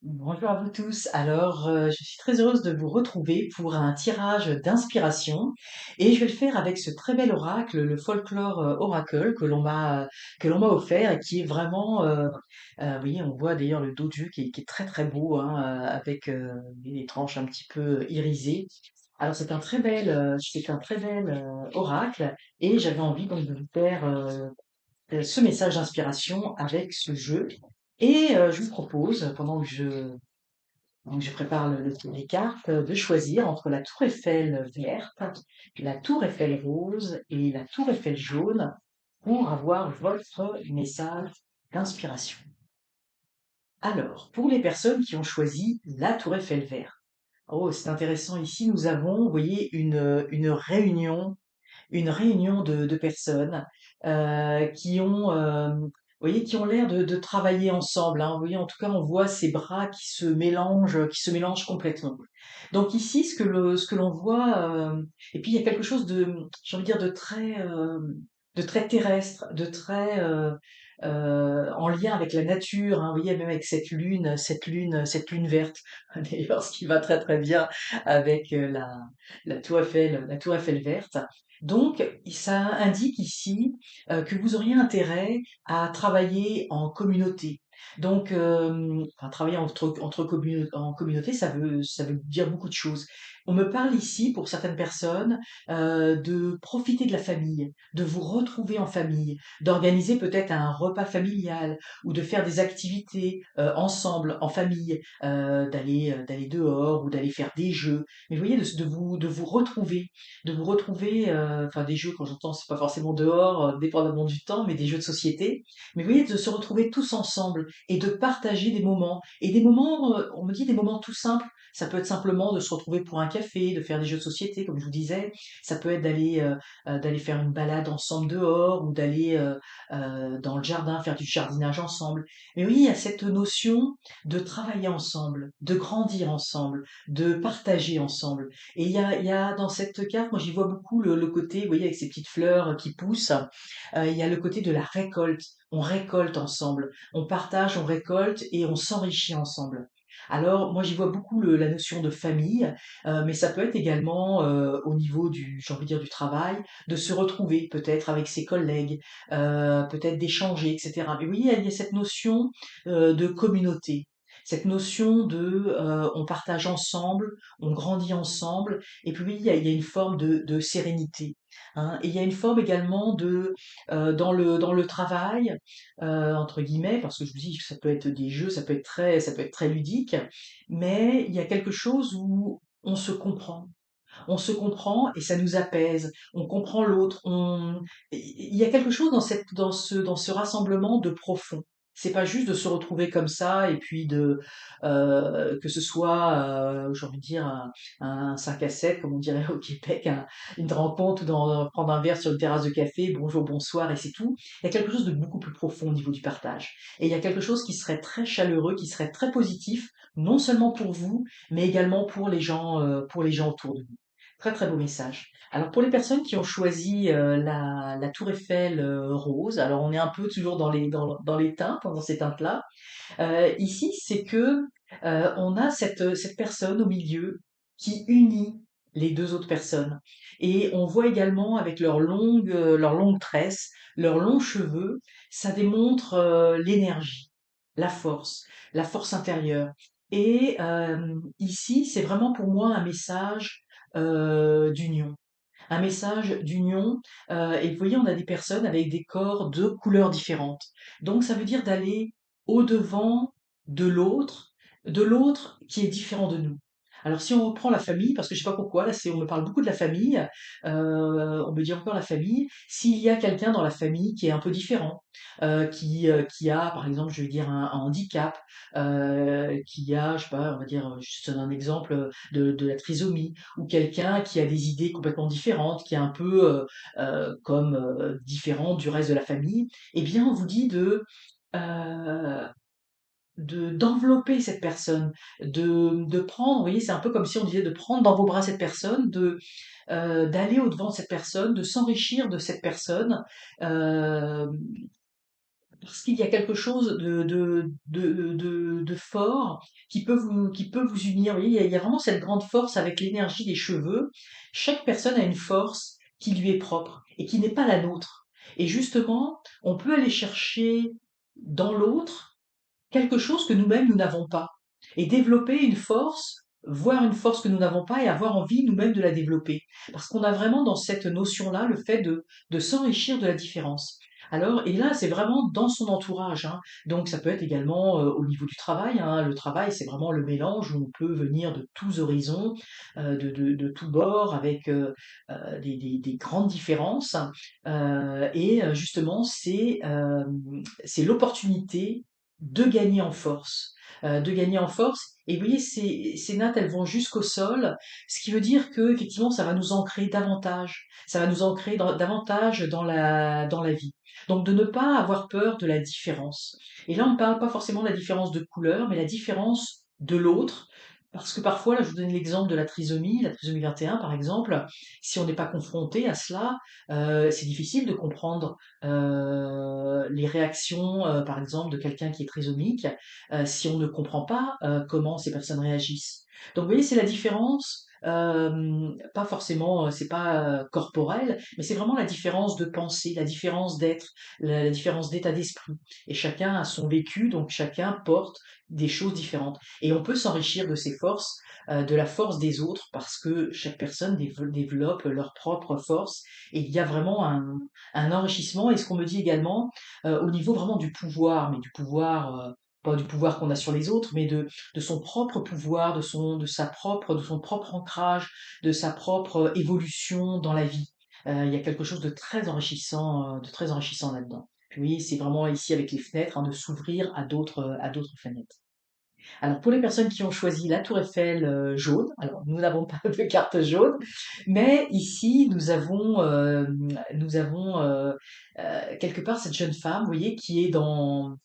Bonjour à vous tous. Alors, je suis très heureuse de vous retrouver pour un tirage d'inspiration et je vais le faire avec ce très bel oracle, le Folklore Oracle que l'on m'a offert et qui est vraiment, vous voyez, on voit d'ailleurs le doju qui est très très beau, hein, avec des tranches un petit peu irisées. Alors c'est un très bel oracle et j'avais envie donc de vous faire ce message d'inspiration avec ce jeu. Et je vous propose, pendant que je prépare le tour des cartes, de choisir entre la tour Eiffel verte, la tour Eiffel rose et la tour Eiffel jaune pour avoir votre message d'inspiration. Alors, pour les personnes qui ont choisi la tour Eiffel verte, oh, c'est intéressant ici, nous avons, vous voyez, une réunion de personnes qui ont, vous voyez, qui ont l'air de travailler ensemble, hein. Vous voyez, en tout cas, on voit ces bras qui se mélangent complètement. Donc ici, ce que l'on voit, et puis il y a quelque chose j'ai envie de dire, de très terrestre, de très en lien avec la nature, hein. Vous voyez, même avec cette lune verte. D'ailleurs, ce qui va très très bien avec la tour Eiffel verte. Donc, ça indique ici que vous auriez intérêt à travailler en communauté. Donc, enfin, travailler en communauté, ça veut dire beaucoup de choses. On me parle ici, pour certaines personnes, de profiter de la famille, de vous retrouver en famille, d'organiser peut-être un repas familial ou de faire des activités ensemble, en famille, d'aller dehors ou d'aller faire des jeux. Mais vous voyez, de vous retrouver, enfin des jeux, quand j'entends, c'est pas forcément dehors, dépendamment du temps, mais des jeux de société. Mais vous voyez, de se retrouver tous ensemble et de partager des moments. Et des moments, on me dit des moments tout simples. Ça peut être simplement de se retrouver pour un café, de faire des jeux de société, comme je vous disais. Ça peut être d'aller faire une balade ensemble dehors ou d'aller dans le jardin, faire du jardinage ensemble. Mais oui, il y a cette notion de travailler ensemble, de grandir ensemble, de partager ensemble. Et il y a dans cette carte, moi j'y vois beaucoup le côté, vous voyez, avec ces petites fleurs qui poussent, il y a le côté de la récolte. On récolte ensemble, on partage, on récolte et on s'enrichit ensemble. Alors moi j'y vois beaucoup la notion de famille, mais ça peut être également au niveau j'ai envie de dire, du travail, de se retrouver peut-être avec ses collègues, peut-être d'échanger, etc. Mais oui, il y a cette notion de communauté. Cette notion on partage ensemble, on grandit ensemble, et puis oui, il y a une forme de sérénité, hein. Et il y a une forme également dans le travail, entre guillemets, parce que je vous dis que ça peut être des jeux, ça peut être très ludique, mais il y a quelque chose où on se comprend. On se comprend et ça nous apaise. On comprend l'autre. Il y a quelque chose dans ce rassemblement de profond. C'est pas juste de se retrouver comme ça et puis que ce soit, j'ai envie de dire, un 5 à 7, comme on dirait au Québec, une rencontre ou prendre un verre sur une terrasse de café, bonjour, bonsoir et c'est tout. Il y a quelque chose de beaucoup plus profond au niveau du partage. Et il y a quelque chose qui serait très chaleureux, qui serait très positif, non seulement pour vous, mais également pour les gens autour de vous. Très très beau message. Alors pour les personnes qui ont choisi la Tour Eiffel rose, alors on est un peu toujours dans les teintes, dans ces teintes-là. Ici, c'est que on a cette personne au milieu qui unit les deux autres personnes. Et on voit également avec leurs longues tresses, leurs longs cheveux, ça démontre l'énergie, la force intérieure. Et ici, c'est vraiment pour moi un message d'union. Un message d'union. Et vous voyez, on a des personnes avec des corps de couleurs différentes. Donc ça veut dire d'aller au-devant de l'autre qui est différent de nous. Alors si on reprend la famille, parce que je sais pas pourquoi, là on me parle beaucoup de la famille, on me dit encore la famille, s'il y a quelqu'un dans la famille qui est un peu différent, qui a par exemple, je vais dire un handicap, qui a, je sais pas, on va dire, juste un exemple de la trisomie, ou quelqu'un qui a des idées complètement différentes, qui est un peu comme différent du reste de la famille, eh bien on vous dit euh, d'envelopper cette personne, de prendre, vous voyez, c'est un peu comme si on disait de prendre dans vos bras cette personne, d'aller au-devant de cette personne, de s'enrichir de cette personne, euh, parce qu'il y a quelque chose de fort qui peut vous unir. Vous voyez, il y a vraiment cette grande force avec l'énergie des cheveux. Chaque personne a une force qui lui est propre et qui n'est pas la nôtre. Et justement, on peut aller chercher dans l'autre quelque chose que nous-mêmes nous n'avons pas et développer une force, voir une force que nous n'avons pas et avoir envie nous-mêmes de la développer. Parce qu'on a vraiment dans cette notion-là le fait de s'enrichir de la différence. Alors, et là, c'est vraiment dans son entourage, hein. Donc, ça peut être également au niveau du travail, hein. Le travail, c'est vraiment le mélange où on peut venir de tous horizons, de tous bords, avec des grandes différences. Et justement, c'est l'opportunité de gagner en force, de gagner en force. Et vous voyez, ces nattes, elles vont jusqu'au sol, ce qui veut dire que effectivement, ça va nous ancrer davantage, ça va nous ancrer davantage dans la vie. Donc, de ne pas avoir peur de la différence. Et là, on ne parle pas forcément de la différence de couleur, mais la différence de l'autre. Parce que parfois, là, je vous donne l'exemple de la trisomie 21 par exemple, si on n'est pas confronté à cela, c'est difficile de comprendre les réactions, par exemple, de quelqu'un qui est trisomique, si on ne comprend pas comment ces personnes réagissent. Donc, vous voyez, c'est la différence. Pas forcément, c'est pas corporel, mais c'est vraiment la différence de pensée, la différence d'être, la différence d'état d'esprit. Et chacun a son vécu, donc chacun porte des choses différentes. Et on peut s'enrichir de ses forces, de la force des autres, parce que chaque personne développe leur propre force. Et il y a vraiment un enrichissement et ce qu'on me dit également au niveau vraiment du pouvoir, mais du pouvoir, pas du pouvoir qu'on a sur les autres, mais de son propre pouvoir, de son propre ancrage, de sa propre évolution dans la vie. Il y a quelque chose de très enrichissant là-dedans. Puis oui, c'est vraiment ici avec les fenêtres, hein, de s'ouvrir à d'autres fenêtres. Alors pour les personnes qui ont choisi la Tour Eiffel jaune, alors nous n'avons pas de carte jaune, mais ici nous avons quelque part cette jeune femme, vous voyez, qui est dans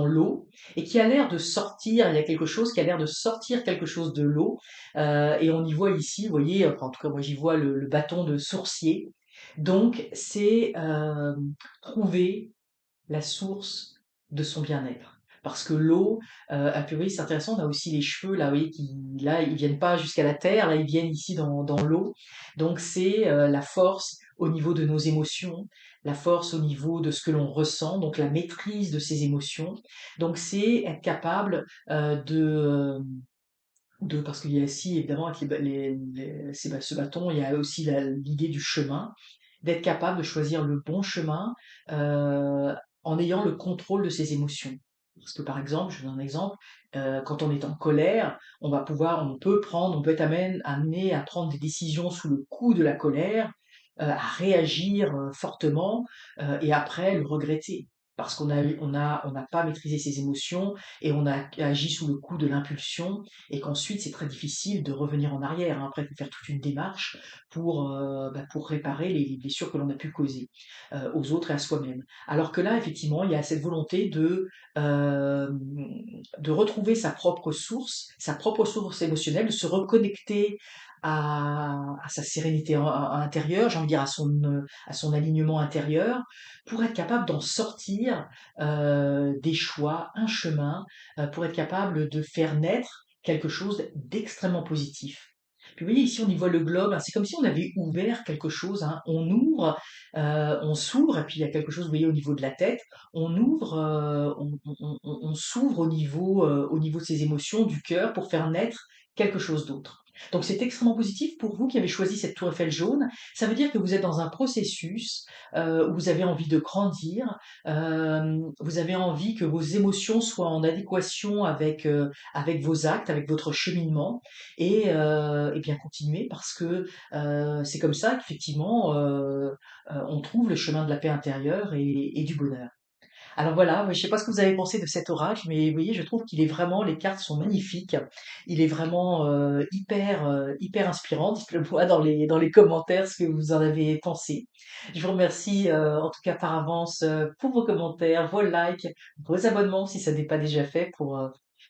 l'eau et qui a l'air de sortir. Il y a quelque chose qui a l'air de sortir quelque chose de l'eau et on y voit ici, vous voyez, enfin, en tout cas moi j'y vois le bâton de sourcier. Donc c'est trouver la source de son bien-être. Parce que l'eau, a priori, c'est intéressant, on a aussi les cheveux, là, vous voyez, qui, là, ils viennent pas jusqu'à la terre, là, ils viennent ici dans l'eau. Donc, c'est la force au niveau de nos émotions, la force au niveau de ce que l'on ressent, donc la maîtrise de ses émotions. Donc, c'est être capable parce qu'il y a aussi, évidemment, avec ce bâton, il y a aussi l'idée du chemin, d'être capable de choisir le bon chemin en ayant le contrôle de ses émotions. Parce que par exemple, je vous donne un exemple, quand on est en colère, on peut être amené à prendre des décisions sous le coup de la colère, à réagir fortement et après le regretter. Parce on n'a pas maîtrisé ses émotions et on a agi sous le coup de l'impulsion et qu'ensuite c'est très difficile de revenir en arrière, hein. Après, il faut faire toute une démarche pour réparer les blessures que l'on a pu causer aux autres et à soi-même. Alors que là, effectivement, il y a cette volonté euh, de retrouver sa propre source émotionnelle, de se reconnecter à sa sérénité intérieure, j'ai envie de dire à son alignement intérieur, pour être capable d'en sortir des choix, un chemin, pour être capable de faire naître quelque chose d'extrêmement positif. Puis vous voyez, ici, on y voit le globe, hein, c'est comme si on avait ouvert quelque chose, hein. On ouvre, on s'ouvre, et puis il y a quelque chose, vous voyez, au niveau de la tête, on ouvre, on s'ouvre au niveau de ses émotions, du cœur, pour faire naître quelque chose d'autre. Donc c'est extrêmement positif pour vous qui avez choisi cette tour Eiffel jaune. Ça veut dire que vous êtes dans un processus où vous avez envie de grandir, vous avez envie que vos émotions soient en adéquation avec vos actes, avec votre cheminement, et bien continuer parce que c'est comme ça qu'effectivement on trouve le chemin de la paix intérieure et du bonheur. Alors voilà, je ne sais pas ce que vous avez pensé de cet oracle, mais vous voyez, je trouve qu'il est vraiment, les cartes sont magnifiques. Il est vraiment hyper inspirant. Dites-le moi dans les commentaires ce que vous en avez pensé. Je vous remercie en tout cas par avance pour vos commentaires, vos likes, vos abonnements si ça n'est pas déjà fait pour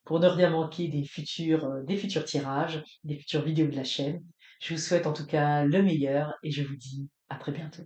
ne rien manquer des futurs tirages, des futures vidéos de la chaîne. Je vous souhaite en tout cas le meilleur et je vous dis à très bientôt.